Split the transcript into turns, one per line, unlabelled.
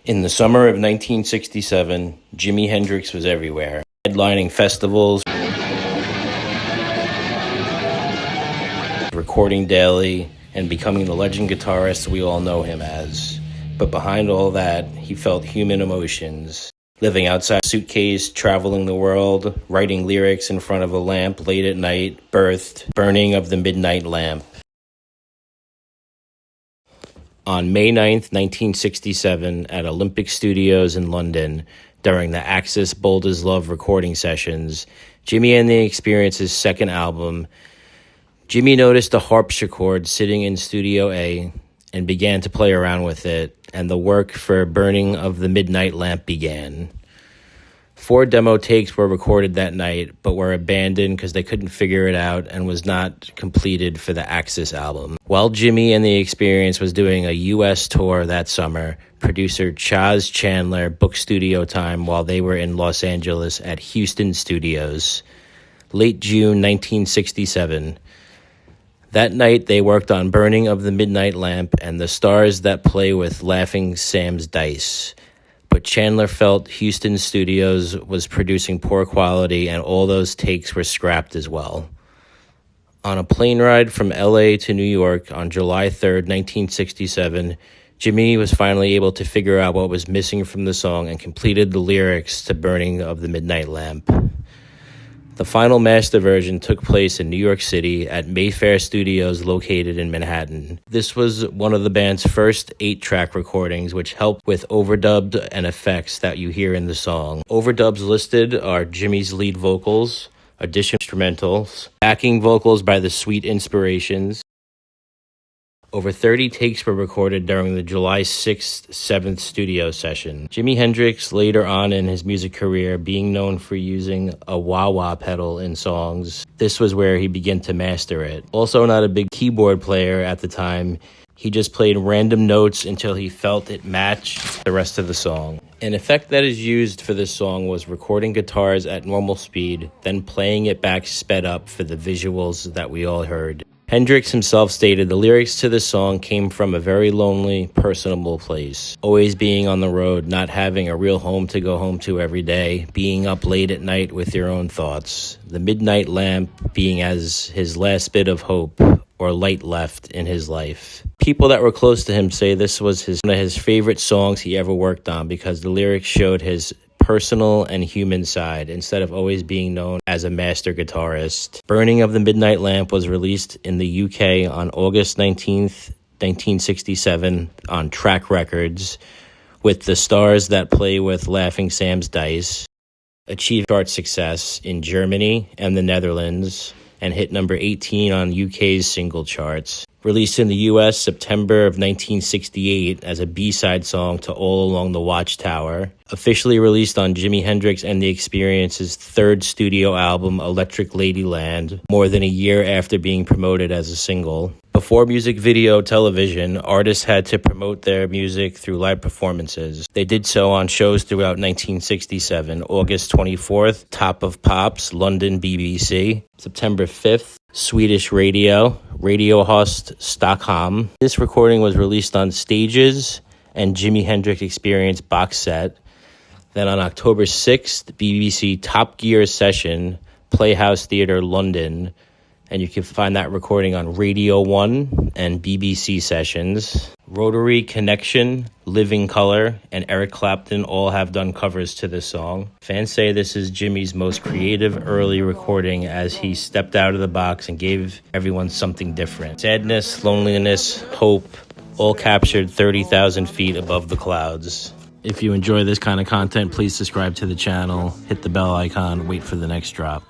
In the summer of 1967, Jimi Hendrix was everywhere, headlining festivals, recording daily, and becoming the legend guitarist we all know him as. But behind all that, he felt human emotions. Living outside a suitcase, traveling the world, writing lyrics in front of a lamp late at night, birthed Burning of the Midnight Lamp. On May 9th, 1967, at Olympic Studios in London, during the Axis Bold as Love recording sessions, Jimi and the Experience's second album, Jimi noticed a harpsichord sitting in Studio A and began to play around with it, and the work for Burning of the Midnight Lamp began. 4 demo takes were recorded that night, but were abandoned because they couldn't figure it out and was not completed for the Axis album. While Jimi and the Experience was doing a U.S. tour that summer, producer Chaz Chandler booked studio time while they were in Los Angeles at Houston Studios. Late June 1967. That night, they worked on Burning of the Midnight Lamp and The Stars That Play with Laughing Sam's Dice. But Chandler felt Houston Studios was producing poor quality and all those takes were scrapped as well. On a plane ride from LA to New York on July 3rd, 1967, Jimi was finally able to figure out what was missing from the song and completed the lyrics to Burning of the Midnight Lamp. The final master version took place in New York City at Mayfair Studios located in Manhattan. This was one of the band's first 8-track recordings, which helped with overdubbed and effects that you hear in the song. Overdubs listed are Jimi's lead vocals, additional instrumentals, backing vocals by the Sweet Inspirations. Over 30 takes were recorded during the July 6th, 7th studio session. Jimi Hendrix, later on in his music career, being known for using a wah-wah pedal in songs, this was where he began to master it. Also not a big keyboard player at the time, he just played random notes until he felt it matched the rest of the song. An effect that is used for this song was recording guitars at normal speed, then playing it back sped up for the visuals that we all heard. Hendrix himself stated the lyrics to this song came from a very lonely, personable place. Always being on the road, not having a real home to go home to every day, being up late at night with your own thoughts. The midnight lamp being as his last bit of hope or light left in his life. People that were close to him say this was one of his favorite songs he ever worked on because the lyrics showed his personal and human side instead of always being known as a master guitarist. Burning of the Midnight Lamp was released in the UK on August 19th, 1967 on Track Records, with The Stars That Play with Laughing Sam's Dice. Achieved chart success in Germany and the Netherlands and hit number 18 on UK's single charts. Released in the US September of 1968 as a B-side song to All Along the Watchtower. Officially released on Jimi Hendrix and the Experience's 3rd studio album, Electric Ladyland, more than a year after being promoted as a single. Before music video television, artists had to promote their music through live performances. They did so on shows throughout 1967. August 24th, Top of Pops, London BBC. September 5th, Swedish radio, Radiohost Stockholm. This recording was released on Stages and Jimi Hendrix Experience box set. Then on October 6th, BBC Top Gear Session, Playhouse Theatre, London. And you can find that recording on Radio 1 and BBC Sessions. Rotary Connection, Living Color, and Eric Clapton all have done covers to this song. Fans say this is Jimi's most creative early recording as he stepped out of the box and gave everyone something different. Sadness, loneliness, hope, all captured 30,000 feet above the clouds. If you enjoy this kind of content, please subscribe to the channel, hit the bell icon, wait for the next drop.